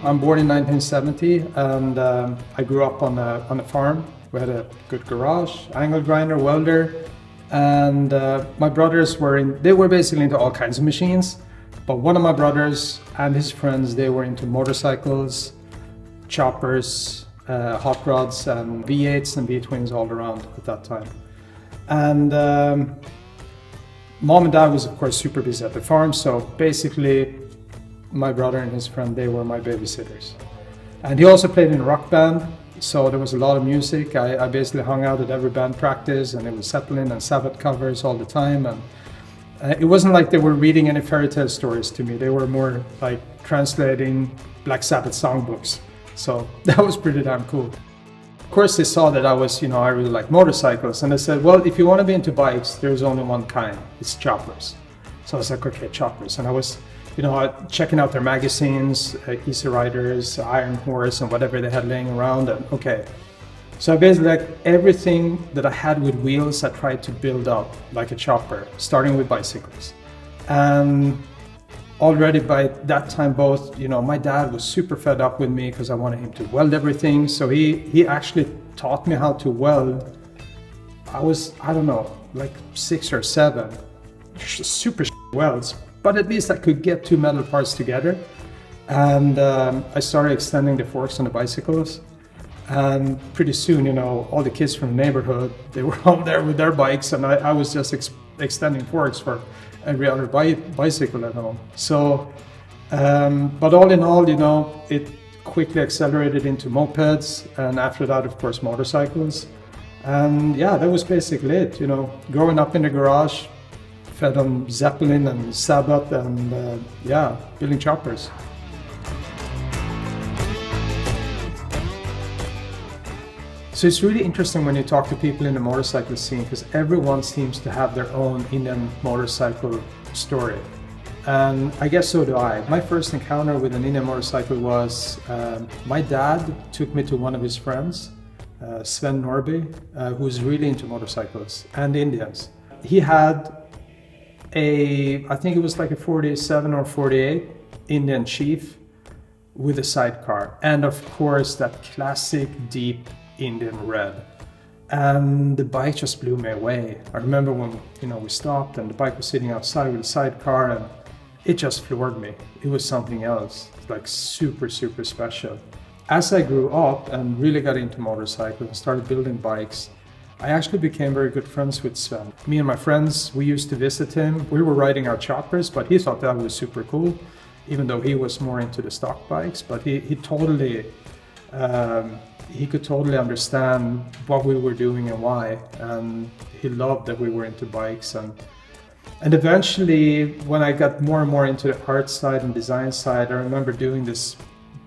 I'm born in 1970, and I grew up on a farm. We had a good garage, angle grinder, welder, and my brothers they were basically into all kinds of machines. But one of my brothers and his friends, they were into motorcycles, choppers, hot rods, and V8s and V-twins all around at that time. And mom and dad was, of course, super busy at the farm, so basically my brother and his friend, they were my babysitters. And he also played in a rock band, so there was a lot of music. I basically hung out at every band practice, and it was Zeppelin and Sabbath covers all the time. And it wasn't like they were reading any fairy tale stories to me. They were more like translating Black Sabbath songbooks. So that was pretty damn cool. Of course, they saw that I really like motorcycles, and they said, well, if you want to be into bikes, there's only one kind, it's choppers. So I was like, okay, choppers. And I was checking out their magazines, Easy Riders, Iron Horse, and whatever they had laying around. And okay, so I basically, like, everything that I had with wheels, I tried to build up like a chopper, starting with bicycles. And already by that time, both, my dad was super fed up with me because I wanted him to weld everything. So he actually taught me how to weld. I was, I don't know, like 6 or 7, super welds. But at least I could get 2 metal parts together. And I started extending the forks on the bicycles. And pretty soon, all the kids from the neighborhood, they were all there with their bikes, and I was just extending forks for every other bicycle at home. So, but all in all, it quickly accelerated into mopeds, and after that, of course, motorcycles. And yeah, that was basically it. Growing up in the garage, fed on Zeppelin and Sabbath, and building choppers. So it's really interesting when you talk to people in the motorcycle scene, because everyone seems to have their own Indian motorcycle story. And I guess so do I. My first encounter with an Indian motorcycle was my dad took me to one of his friends, Sven Norby, who was really into motorcycles and Indians. He had I think it was like a 47 or 48 Indian Chief with a sidecar. And of course, that classic deep Indian red. And the bike just blew me away. I remember when, we stopped and the bike was sitting outside with a sidecar, and it just floored me. It was something else, like super, super special. As I grew up and really got into motorcycles and started building bikes, I actually became very good friends with Sven. Me and my friends, we used to visit him. We were riding our choppers, but he thought that was super cool, even though he was more into the stock bikes. But he could totally understand what we were doing and why. And he loved that we were into bikes. And eventually, when I got more and more into the art side and design side, I remember doing this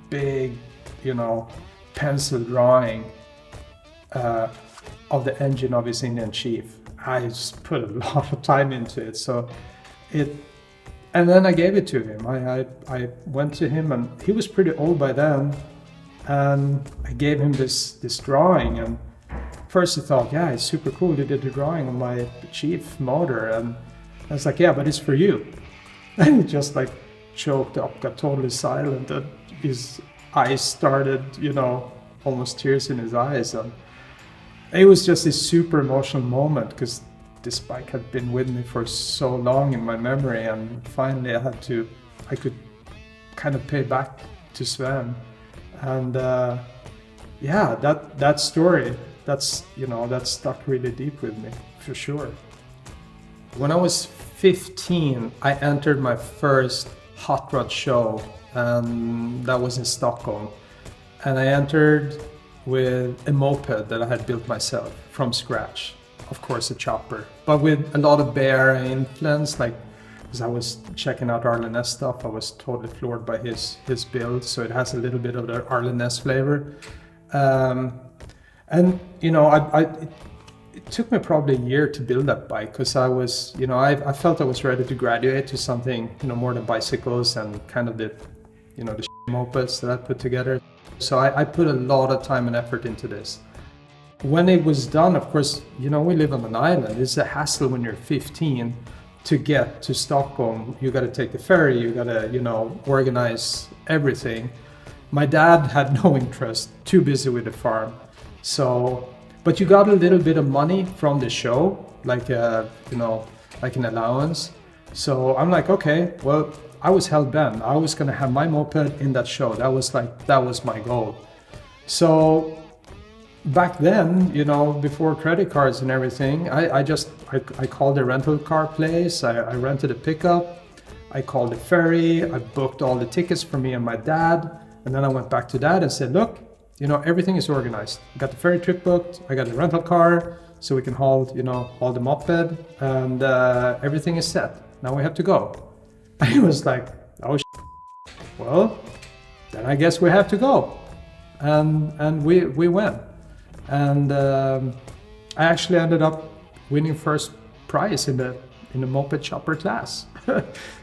big, pencil drawing of the engine of his Indian Chief. I just put a lot of time into it. And then I gave it to him. I went to him, and he was pretty old by then. And I gave him this drawing, and first he thought, yeah, it's super cool, you did the drawing on my Chief motor. And I was like, yeah, but it's for you. And he just like choked up, got totally silent, and his eyes started, almost tears in his eyes. And it was just a super emotional moment, because this bike had been with me for so long in my memory, and finally I could kind of pay back to Sven. And that story, that stuck really deep with me, for sure. When I was 15, I entered my first hot rod show, and that was in Stockholm. And I entered with a moped that I had built myself from scratch. Of course, a chopper, but with a lot of bear influence, because I was checking out Arlen Ness stuff, I was totally floored by his build. So it has a little bit of the Arlen Ness flavor. It took me probably a year to build that bike, because I was, I felt I was ready to graduate to something, more than bicycles and kind of the mopeds that I put together. So I put a lot of time and effort into this. When it was done, of course, we live on an island. It's a hassle when you're 15 to get to Stockholm. You got to take the ferry, you got to, organize everything. My dad had no interest, too busy with the farm. So, but you got a little bit of money from the show, like like an allowance. So I'm like, okay, well, I was hell bent. I was gonna have my moped in that show. That was my goal. So back then, before credit cards and everything, I called the rental car place. I rented a pickup. I called the ferry. I booked all the tickets for me and my dad. And then I went back to Dad and said, look, everything is organized. I got the ferry trip booked. I got the rental car so we can haul the moped, and everything is set. Now we have to go. And he was like, oh, well, then I guess we have to go. And we went. And I actually ended up winning first prize in the moped chopper class.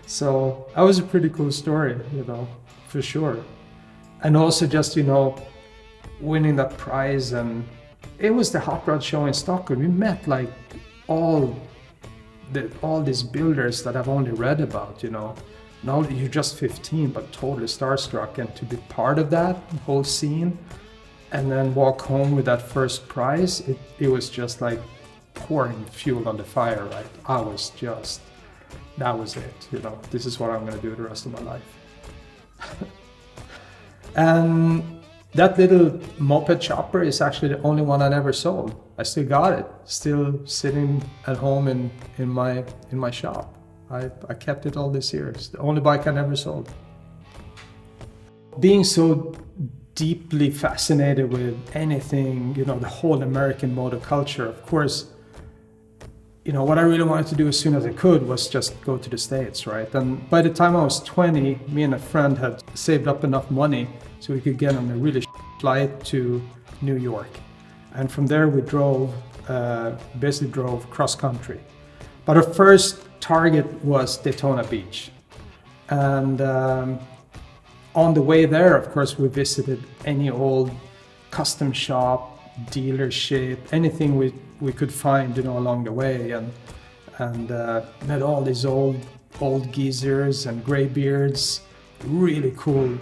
So that was a pretty cool story, for sure. And also just, winning that prize, and it was the hot rod show in Stockholm. We met like all these builders that I've only read about, Now you're just 15, but totally starstruck, and to be part of that whole scene and then walk home with that first prize, it was just like pouring fuel on the fire, right? That was it, this is what I'm gonna do the rest of my life. And that little moped chopper is actually the only one I never sold. I still got it, still sitting at home in my shop. I kept it all these years. The only bike I never sold. Being so deeply fascinated with anything, the whole American motor culture, of course, what I really wanted to do as soon as I could was just go to the States, right? And by the time I was 20, me and a friend had saved up enough money so we could get on a really flight to New York. And from there we basically drove cross country. But our first target was Daytona Beach. And on the way there, of course, we visited any old custom shop, dealership, anything we could find, along the way, and met all these old geezers and graybeards, really cool,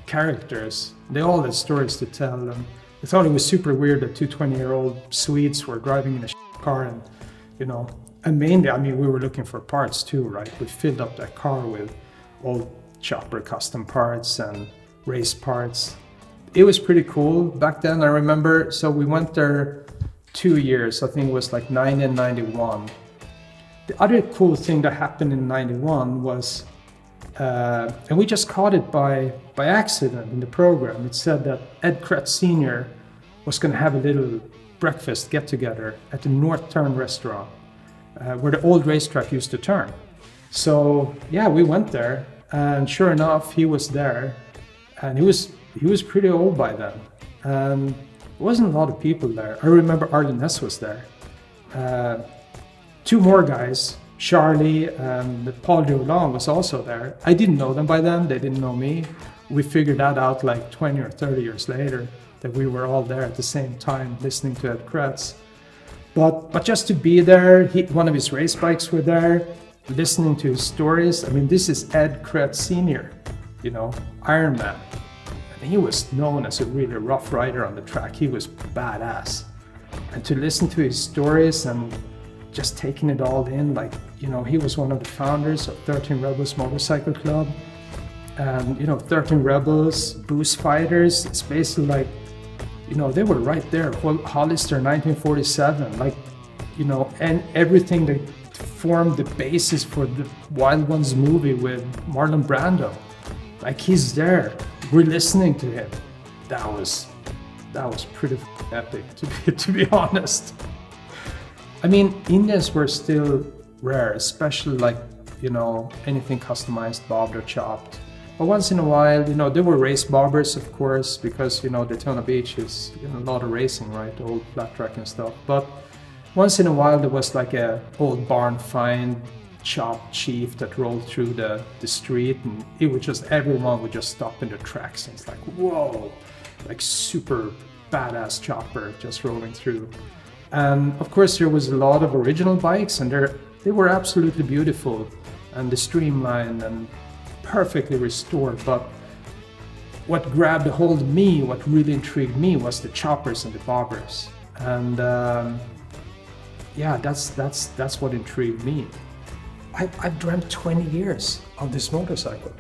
characters. They all had stories to tell, and I thought it was super weird that two 20-year-old Swedes were driving in a car, and and mainly, we were looking for parts too, right? We filled up that car with old chopper custom parts and race parts. It was pretty cool back then. I remember, so we went there 2 years, I think it was like 90 and 91. The other cool thing that happened in 91 was, and we just caught it by accident in the program. It said that Ed Kretz Sr. was going to have a little breakfast get-together at the North Turn restaurant, where the old racetrack used to turn. So yeah, we went there, and sure enough, he was there, and he was pretty old by then. And there wasn't a lot of people there. I remember Arlen Ness was there. Two more guys, Charlie and Paul Durland, was also there. I didn't know them by then, they didn't know me. We figured that out like 20 or 30 years later, that we were all there at the same time listening to Ed Kretz. But just to be there, one of his race bikes were there, listening to his stories. This is Ed Kretz Sr., Iron Man. And he was known as a really rough rider on the track. He was badass. And to listen to his stories and just taking it all in, he was one of the founders of 13 Rebels Motorcycle Club. And, 13 Rebels, Boost Fighters, it's basically like, they were right there. Hollister 1947, and everything that formed the basis for the Wild Ones movie with Marlon Brando. He's there. We're listening to him. That was pretty epic, to be honest. Indians were still rare, especially anything customized, bobbed or chopped. But once in a while, there were race bobbers, of course, because Daytona Beach is a lot of racing, right? Old flat track and stuff. But once in a while, there was like a old barn find chopped chief that rolled through the street, and it would everyone would just stop in their tracks, and it's like, whoa, super badass chopper just rolling through. And of course there was a lot of original bikes, and they were absolutely beautiful and streamlined and perfectly restored. But what grabbed a hold of me, what really intrigued me, was the choppers and the bobbers. And yeah, that's what intrigued me. I've dreamt 20 years of this motorcycle.